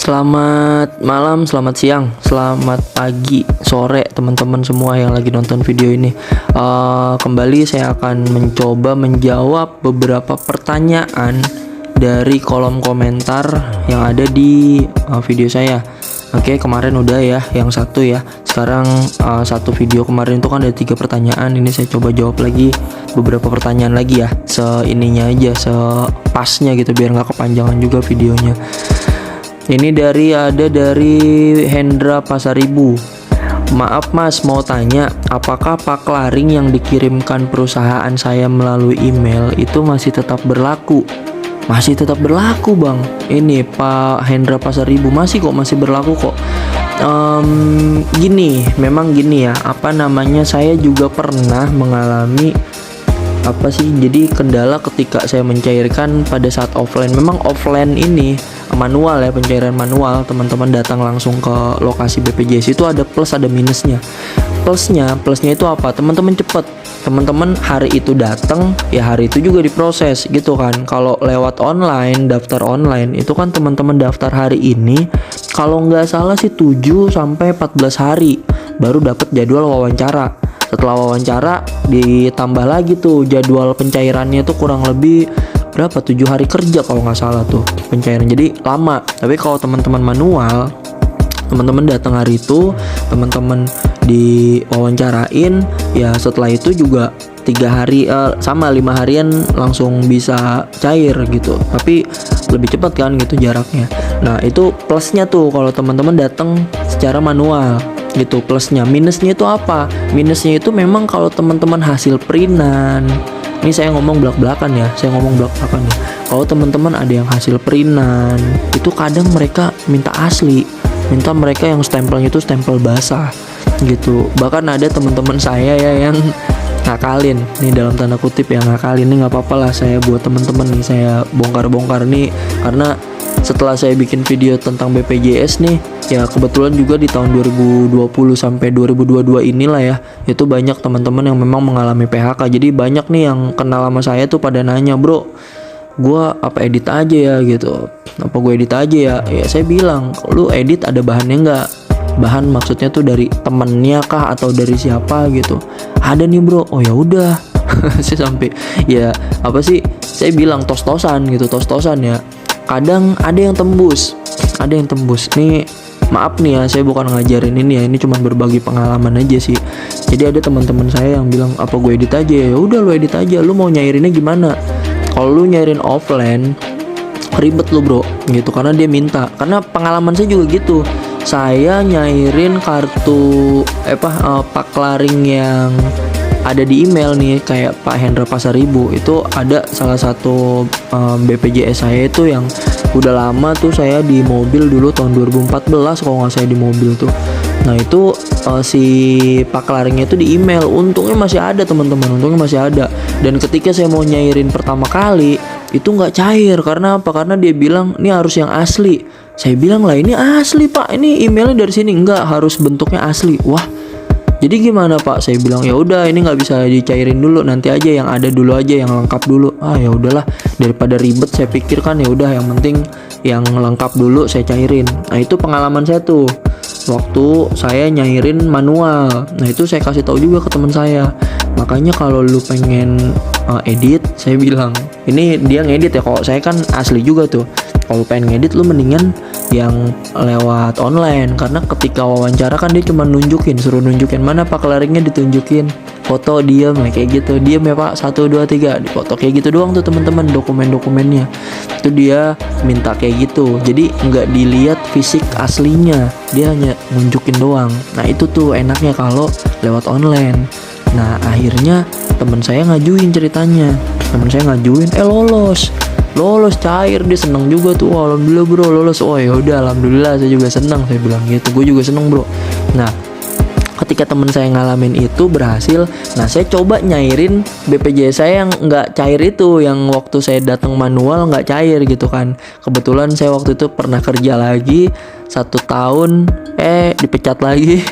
Selamat malam, selamat siang, selamat pagi, sore teman-teman semua yang lagi nonton video ini. Kembali saya akan mencoba menjawab beberapa pertanyaan dari kolom komentar yang ada di video saya. Oke, kemarin udah ya yang satu ya. Sekarang satu video kemarin itu kan ada 3 pertanyaan. Ini saya coba jawab lagi beberapa pertanyaan lagi ya. Seininya aja, sepasnya gitu biar nggak kepanjangan juga videonya. Ini ada dari Hendra Pasaribu. Maaf mas, mau tanya, apakah paklaring yang dikirimkan perusahaan saya melalui email itu masih tetap berlaku? Masih tetap berlaku bang. Ini Pak Hendra Pasaribu, masih berlaku kok. Memang gini ya, saya juga pernah mengalami jadi kendala ketika saya mencairkan pada saat offline. Memang offline ini manual ya, pencairan manual, teman-teman datang langsung ke lokasi BPJS itu ada plus ada minusnya. Plusnya itu apa? Teman-teman cepet, teman-teman hari itu datang ya hari itu juga diproses gitu kan. Kalau lewat online, daftar online itu kan teman-teman daftar hari ini, kalau nggak salah sih 7 sampai 14 hari baru dapat jadwal wawancara. Setelah wawancara ditambah lagi tuh jadwal pencairannya tuh kurang lebih berapa, 7 hari kerja kalau nggak salah tuh pencairan, jadi lama. Tapi kalau teman-teman manual, teman-teman datang hari itu, teman-teman diwawancarain ya, setelah itu juga 3 hari sama 5 harian langsung bisa cair gitu, tapi lebih cepat kan gitu jaraknya. Nah itu plusnya tuh kalau teman-teman datang secara manual gitu. Plusnya. Minusnya itu apa? Minusnya itu memang kalau teman-teman hasil printan, ini saya ngomong belak-belakan ya, kalau teman-teman ada yang hasil printan itu kadang mereka minta asli, minta mereka yang stempelnya itu stempel basah gitu. Bahkan ada teman-teman saya ya yang ngakalin, nih dalam tanda kutip ya ngakalin, ini nggak apa-apa lah saya buat teman-teman nih, saya bongkar-bongkar nih, karena setelah saya bikin video tentang BPJS nih ya, kebetulan juga di tahun 2020 sampai 2022 inilah ya, itu banyak teman-teman yang memang mengalami PHK. Jadi banyak nih yang kenal sama saya tuh pada nanya, bro, gua apa edit aja ya gitu, apa gue edit aja ya. Ya saya bilang, lu edit ada bahannya nggak? Bahan maksudnya tuh dari temennya kah atau dari siapa gitu? Ada nih bro. Oh ya udah. Saya sampai ya saya bilang tos-tosan gitu, tos-tosan ya. Kadang ada yang tembus. Nih maaf nih ya, saya bukan ngajarin ini ya, ini cuma berbagi pengalaman aja sih. Jadi ada teman-teman saya yang bilang, apa gue edit aja ya? Udah lu edit aja. Lu mau nyairinnya gimana? Kalau lu nyairin offline ribet lu bro gitu, karena dia minta. Karena pengalaman saya juga gitu. Saya nyairin kartu paklaring yang ada di email nih, kayak Pak Hendra Pasaribu itu ada salah satu BPJS saya itu yang udah lama tuh, saya di mobil dulu tahun 2014 kalau nggak saya di mobil tuh. Nah itu si paklaringnya itu di email, untungnya masih ada teman-teman, untungnya masih ada. Dan ketika saya mau nyairin pertama kali itu nggak cair, karena apa? Karena dia bilang ini harus yang asli. Saya bilang lah ini asli pak, ini emailnya dari sini, nggak harus bentuknya asli. Wah, jadi gimana pak? Saya bilang ya udah ini nggak bisa dicairin dulu, nanti aja yang ada dulu aja, yang lengkap dulu. Ya udahlah, daripada ribet saya pikirkan ya udah yang penting yang lengkap dulu saya cairin. Nah itu pengalaman saya tuh waktu saya nyairin manual. Nah itu saya kasih tahu juga ke teman saya. Makanya kalau lu pengen edit, saya bilang ini dia ngedit ya. Kalau saya kan asli juga tuh. Kalau pengen ngedit lu mendingan yang lewat online, karena ketika wawancara kan dia cuma suruh nunjukin mana paklaringnya, ditunjukin foto diam kayak gitu, diam ya pak 1 2 3 di foto kayak gitu doang tuh teman-teman, dokumennya itu dia minta kayak gitu. Jadi nggak dilihat fisik aslinya, dia hanya nunjukin doang. Nah itu tuh enaknya kalau lewat online. Nah akhirnya teman saya ngajuin ceritanya, lolos cair, dia seneng juga tuh. Alhamdulillah bro lolos. Oh ya udah alhamdulillah, saya juga seneng, saya bilang gitu, gue juga seneng bro. Nah ketika teman saya ngalamin itu berhasil, nah saya coba nyairin BPJS saya yang nggak cair itu, yang waktu saya datang manual nggak cair gitu kan. Kebetulan saya waktu itu pernah kerja lagi, 1 tahun dipecat lagi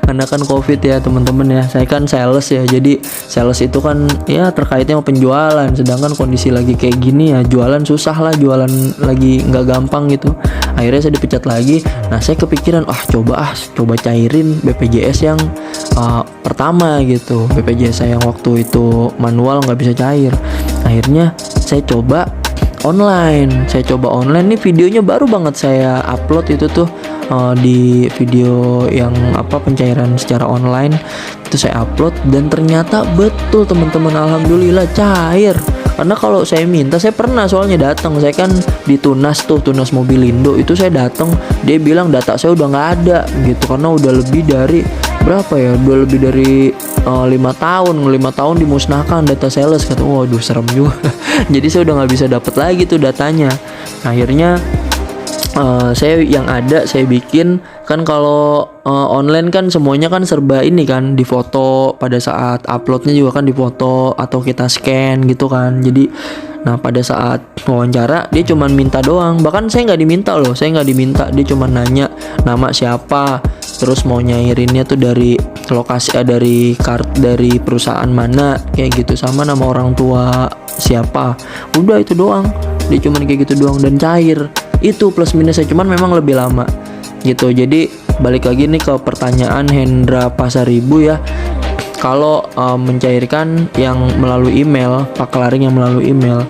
karena kan covid ya teman-teman ya. Saya kan sales ya, jadi sales itu kan ya terkaitnya sama penjualan, sedangkan kondisi lagi kayak gini ya jualan susah lah, jualan lagi nggak gampang gitu. Akhirnya saya dipecat lagi. Nah saya kepikiran coba cairin BPJS yang pertama gitu, BPJS saya yang waktu itu manual nggak bisa cair. Akhirnya saya coba online nih, videonya baru banget saya upload itu tuh di video yang pencairan secara online itu saya upload, dan ternyata betul teman-teman, alhamdulillah cair. Karena kalau saya minta, saya pernah soalnya datang, saya kan di Tunas Mobilindo itu saya datang, dia bilang data saya udah nggak ada gitu, karena udah lebih dari udah lebih dari 5 tahun dimusnahkan data sales, kata. Waduh serem juga. Jadi saya udah nggak bisa dapat lagi tuh datanya. Akhirnya saya yang ada saya bikin kan. Kalau online kan semuanya kan serba ini kan, di foto, pada saat uploadnya juga kan di foto atau kita scan gitu kan. Jadi pada saat wawancara dia cuman minta doang, bahkan saya nggak diminta, dia cuman nanya nama siapa, terus mau nyairinnya tuh dari lokasi dari dari perusahaan mana kayak gitu, sama nama orang tua siapa, udah itu doang. Dia cuman kayak gitu doang dan cair. Itu plus minusnya, cuman memang lebih lama gitu. Jadi balik lagi nih ke pertanyaan Hendra Pasaribu ya, kalau mencairkan yang melalui email, paklaring yang melalui email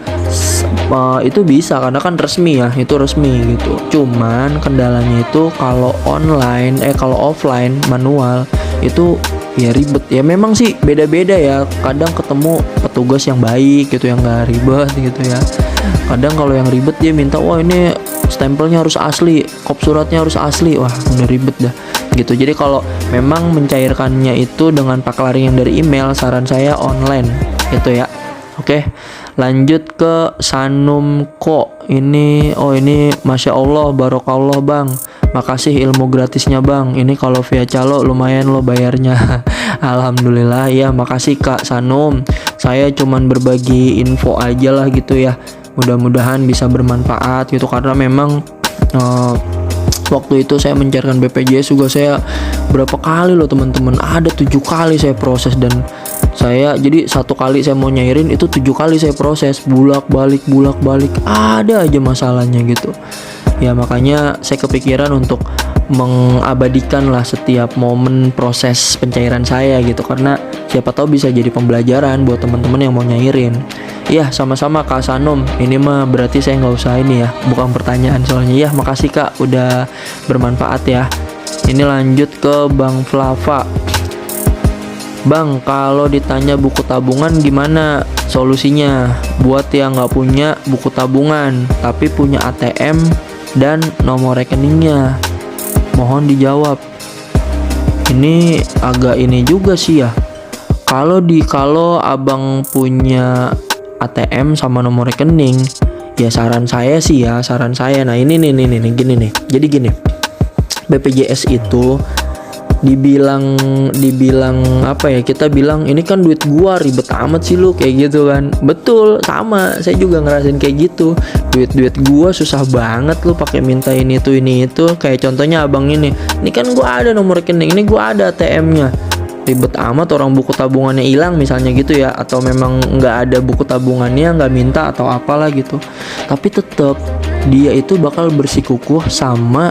itu bisa karena kan resmi ya, itu resmi gitu. Cuman kendalanya itu kalau online kalau offline manual itu ya ribet ya. Memang sih beda-beda ya, kadang ketemu petugas yang baik gitu, yang nggak ribet gitu ya. Kadang kalau yang ribet dia minta ini stempelnya harus asli, kop suratnya harus asli, wah udah ribet dah gitu. Jadi kalau memang mencairkannya itu dengan paklaring yang dari email, saran saya online gitu ya. Oke, lanjut ke Sanumko. Ini Masya Allah, Barokallah bang, makasih ilmu gratisnya bang. Ini kalau via calo lumayan lo bayarnya. Alhamdulillah ya, makasih Kak Sanum. Saya cuman berbagi info aja lah gitu ya, mudah-mudahan bisa bermanfaat gitu. Karena memang waktu itu saya mencairkan BPJS juga, saya berapa kali loh teman-teman, ada 7 kali saya proses. Dan saya jadi 1 kali saya mau nyairin itu 7 kali saya proses, bulak balik, ada aja masalahnya gitu ya. Makanya saya kepikiran untuk mengabadikan lah setiap momen proses pencairan saya gitu, karena siapa tahu bisa jadi pembelajaran buat teman-teman yang mau nyairin. Ya sama-sama Kak Sanum, ini mah berarti saya nggak usah ini ya, bukan pertanyaan soalnya ya. Makasih Kak udah bermanfaat ya. Ini lanjut ke Bang Flava. Bang, kalau ditanya buku tabungan gimana solusinya buat yang nggak punya buku tabungan tapi punya ATM dan nomor rekeningnya? Mohon dijawab. Ini agak ini juga sih ya. Kalau abang punya ATM sama nomor rekening, ya saran saya. Nah ini nih gini nih. Jadi gini, BPJS itu dibilang apa ya, kita bilang ini kan duit gua, ribet amat sih lu kayak gitu kan. Betul, sama saya juga ngerasain kayak gitu. Duit gua susah banget lu pakai minta ini itu. Kayak contohnya abang ini kan gua ada nomor rekening, ini gua ada ATM-nya, ribet amat. Orang buku tabungannya hilang misalnya gitu ya, atau memang nggak ada buku tabungannya, nggak minta atau apalah gitu, tapi tetap dia itu bakal bersikukuh sama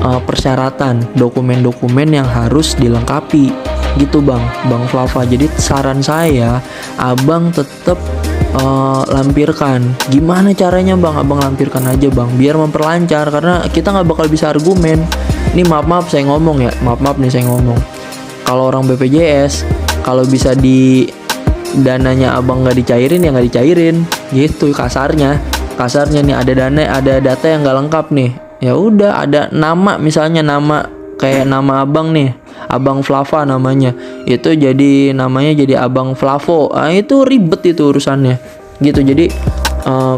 persyaratan dokumen-dokumen yang harus dilengkapi gitu Bang Flava. Jadi saran saya, abang tetap lampirkan. Gimana caranya Bang? Abang lampirkan aja Bang, biar memperlancar, karena kita nggak bakal bisa argumen. Ini maaf saya ngomong ya, maaf nih saya ngomong. Kalau orang BPJS, kalau bisa di dananya abang nggak dicairin ya nggak dicairin gitu, kasarnya nih. Ada data yang nggak lengkap nih, ya udah, ada nama misalnya, nama kayak nama abang nih, Abang Flava namanya, itu jadi namanya jadi Abang Flavo. Itu ribet itu urusannya gitu. Jadi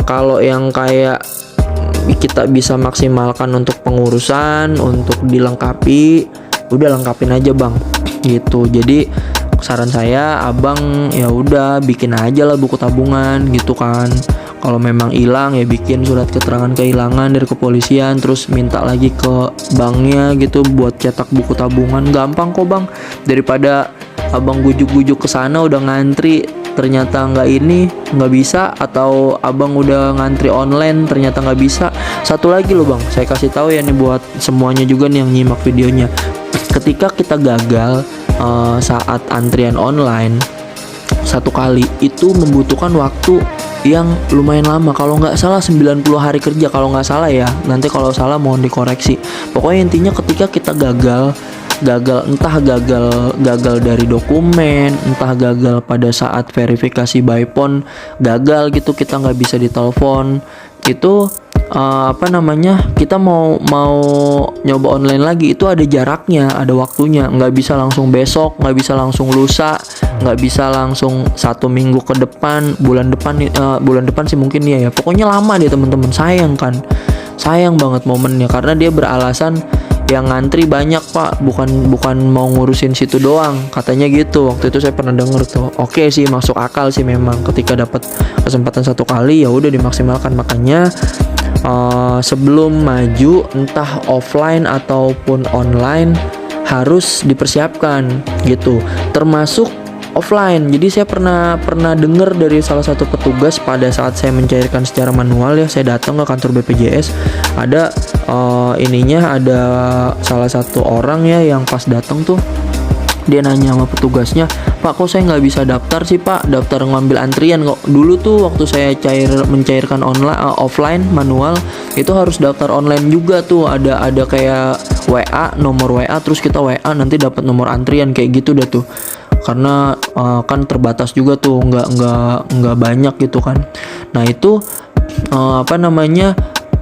kalau yang kayak kita bisa maksimalkan untuk pengurusan, untuk dilengkapi, udah lengkapin aja Bang gitu. Jadi saran saya, abang ya udah bikin aja lah buku tabungan gitu kan. Kalau memang hilang ya bikin surat keterangan kehilangan dari kepolisian, terus minta lagi ke banknya gitu buat cetak buku tabungan. Gampang kok bang, daripada abang gujuk-gujuk ke sana udah ngantri ternyata nggak bisa, atau abang udah ngantri online ternyata nggak bisa. Satu lagi loh bang, saya kasih tahu ya nih buat semuanya juga nih yang nyimak videonya. Ketika kita gagal saat antrian online satu kali, itu membutuhkan waktu yang lumayan lama. Kalau nggak salah 90 hari kerja kalau nggak salah ya. Nanti kalau salah mohon dikoreksi. Pokoknya intinya ketika kita gagal entah gagal dari dokumen, entah gagal pada saat verifikasi by phone, gagal gitu, kita nggak bisa ditelepon, itu kita mau nyoba online lagi, itu ada jaraknya, ada waktunya, nggak bisa langsung besok, nggak bisa langsung lusa, nggak bisa langsung 1 minggu ke depan, bulan depan sih mungkin ya pokoknya lama deh teman-teman. Sayang banget momennya, karena dia beralasan yang ngantri banyak pak, bukan mau ngurusin situ doang, katanya gitu. Waktu itu saya pernah denger tuh. Oke sih, masuk akal sih memang, ketika dapat kesempatan satu kali ya udah dimaksimalkan. Makanya sebelum maju entah offline ataupun online harus dipersiapkan gitu, termasuk offline. Jadi saya pernah dengar dari salah satu petugas pada saat saya mencairkan secara manual ya, saya datang ke kantor BPJS, ada ada salah satu orang ya yang pas datang tuh dia nanya sama petugasnya, Pak kok saya nggak bisa daftar sih Pak, daftar ngambil antrian kok. Dulu tuh waktu saya mencairkan offline manual itu harus daftar online juga tuh, ada kayak WA, nomor WA, terus kita WA nanti dapat nomor antrian kayak gitu dah tuh. Karena kan terbatas juga tuh, nggak banyak gitu kan. Nah itu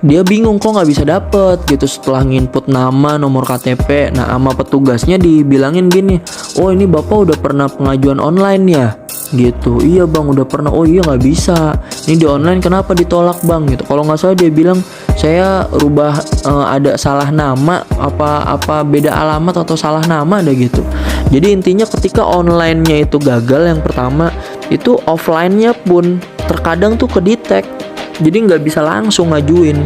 dia bingung kok nggak bisa dapet gitu setelah nginput nama, nomor KTP. Nah sama petugasnya dibilangin gini, oh ini bapak udah pernah pengajuan online ya gitu. Iya bang udah pernah. Oh iya nggak bisa, ini di online kenapa ditolak bang gitu. Kalau nggak salah dia bilang saya rubah ada salah nama, apa beda alamat atau salah nama ada gitu. Jadi intinya ketika online-nya itu gagal yang pertama, itu offline-nya pun terkadang tuh kedetek, jadi nggak bisa langsung ngajuin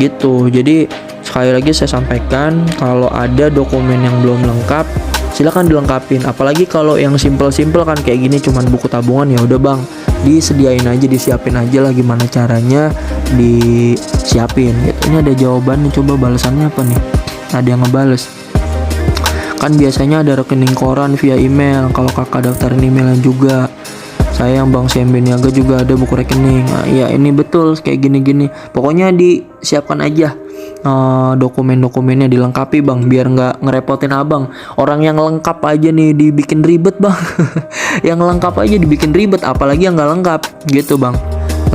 gitu. Jadi sekali lagi saya sampaikan, kalau ada dokumen yang belum lengkap silakan dilengkapin. Apalagi kalau yang simple kan kayak gini cuman buku tabungan, ya udah bang disiapin aja lah gimana caranya disiapin gitu. Ini ada jawabannya, coba balasannya apa nih? Ada yang ngebales. Kan biasanya ada rekening koran via email, kalau kakak daftarin emailnya juga. Saya yang Bank CMB Niaga juga ada buku rekening. Nah, ya ini betul kayak gini-gini. Pokoknya disiapkan aja dokumen-dokumennya, dilengkapi bang, biar nggak ngerepotin abang. Orang yang lengkap aja nih dibikin ribet bang. Yang lengkap aja dibikin ribet, apalagi yang nggak lengkap gitu bang.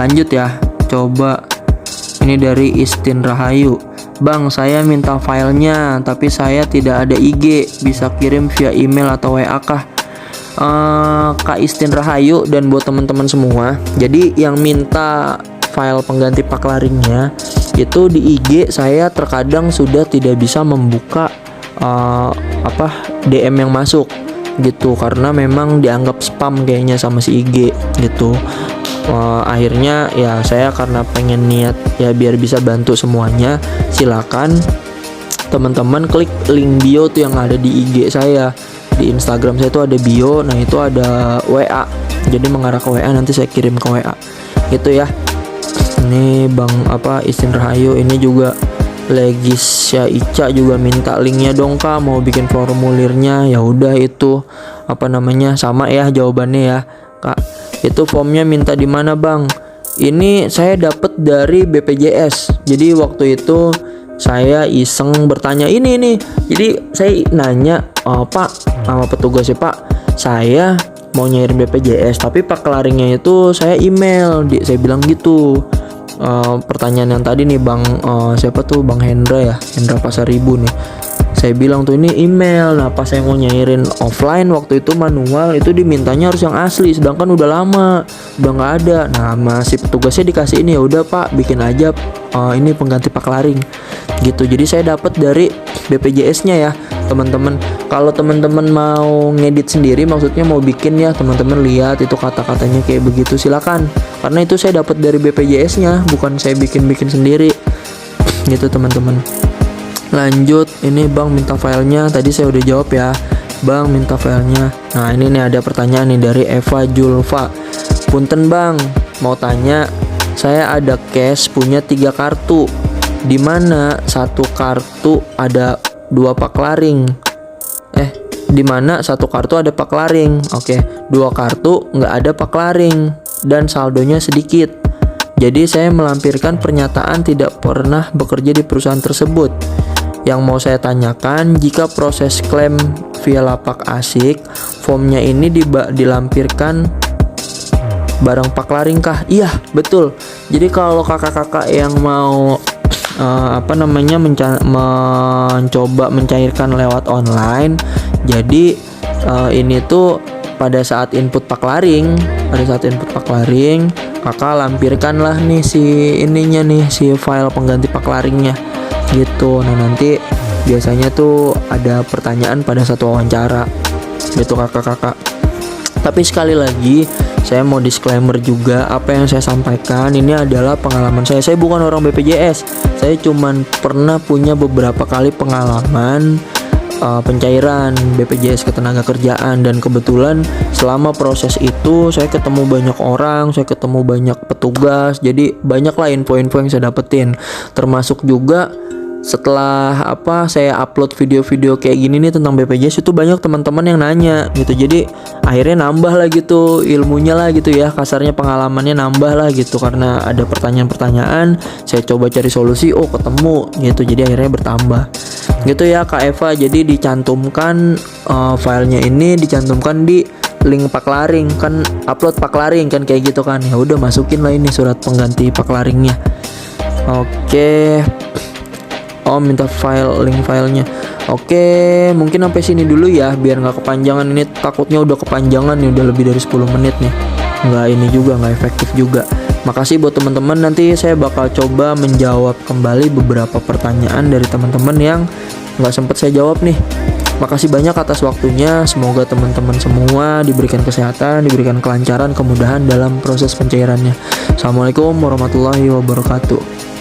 Lanjut ya, coba ini dari Istin Rahayu. Bang, saya minta filenya tapi saya tidak ada IG, bisa kirim via email atau WA kah? Kak Istin Rahayu dan buat teman-teman semua, jadi yang minta file pengganti paklaringnya itu di IG saya terkadang sudah tidak bisa membuka DM yang masuk gitu, karena memang dianggap spam kayaknya sama si IG gitu. Akhirnya ya saya karena pengen niat ya biar bisa bantu semuanya, silakan teman-teman klik link bio tuh yang ada di IG saya. Di Instagram saya itu ada bio, nah itu ada WA, jadi mengarah ke WA, nanti saya kirim ke WA gitu ya. Ini Bang Istin Rahayu, ini juga Legisya Ica juga minta linknya dong kak, mau bikin formulirnya. Ya udah itu sama ya jawabannya ya kak. Itu formnya minta di mana bang? Ini saya dapat dari BPJS. Jadi waktu itu saya iseng bertanya ini. Jadi saya nanya, Pak, sama petugasnya, Pak, saya mau nyairin BPJS tapi paklaringnya itu saya email. Saya bilang gitu. Pertanyaan yang tadi nih Bang siapa tuh, Bang Hendra Pasaribu nih. Saya bilang tuh ini email. Nah pas saya mau nyairin offline waktu itu manual, itu dimintanya harus yang asli, sedangkan udah lama, udah nggak ada. Nah masih petugasnya dikasih ini, ya udah Pak bikin aja ini pengganti paklaring gitu. Jadi saya dapat dari BPJS-nya ya teman-teman. Kalau teman-teman mau ngedit sendiri, maksudnya mau bikin ya teman-teman lihat itu kata-katanya kayak begitu, silakan karena itu saya dapat dari BPJS-nya, bukan saya bikin sendiri gitu teman-teman. Lanjut, ini Bang minta filenya, tadi saya udah jawab ya, Bang minta filenya. Nah ini nih ada pertanyaan nih dari Eva Julfa. Punten Bang, mau tanya, saya ada cash punya 3 kartu, dimana satu kartu ada 2 paklaring. Dimana satu kartu ada paklaring. Oke, 2 kartu nggak ada paklaring dan saldonya sedikit. Jadi saya melampirkan pernyataan tidak pernah bekerja di perusahaan tersebut. Yang mau saya tanyakan, jika proses klaim via lapak asik, formnya ini dilampirkan barang paklaring kah? Iya, betul. Jadi kalau kakak-kakak yang mau mencoba mencairkan lewat online, jadi ini tuh pada saat input paklaring, kakak lampirkanlah nih si file pengganti paklaringnya gitu. Nah nanti biasanya tuh ada pertanyaan pada satu wawancara gitu kakak-kakak. Tapi sekali lagi saya mau disclaimer juga, apa yang saya sampaikan ini adalah pengalaman saya. Saya bukan orang BPJS, saya cuman pernah punya beberapa kali pengalaman pencairan BPJS Ketenagakerjaan, dan kebetulan selama proses itu saya ketemu banyak orang, saya ketemu banyak petugas, jadi banyak lah info-info yang saya dapetin. Termasuk juga setelah saya upload video-video kayak gini nih tentang BPJS, itu banyak teman-teman yang nanya gitu. Jadi akhirnya nambah lah gitu ilmunya lah gitu ya, kasarnya pengalamannya nambah lah gitu, karena ada pertanyaan-pertanyaan saya coba cari solusi, ketemu gitu, jadi akhirnya bertambah gitu ya Kak Eva. Jadi dicantumkan filenya ini dicantumkan di link paklaring, kan upload paklaring kan kayak gitu kan, ya udah masukin lah ini surat pengganti paklaringnya. Oke. Minta link filenya. Oke, mungkin sampai sini dulu ya biar nggak kepanjangan. Ini takutnya udah kepanjangan nih, udah lebih dari 10 menit nih. Nggak efektif juga. Makasih buat teman-teman, nanti saya bakal coba menjawab kembali beberapa pertanyaan dari teman-teman yang nggak sempet saya jawab nih. Makasih banyak atas waktunya. Semoga teman-teman semua diberikan kesehatan, diberikan kelancaran, kemudahan dalam proses pencairannya. Assalamualaikum warahmatullahi wabarakatuh.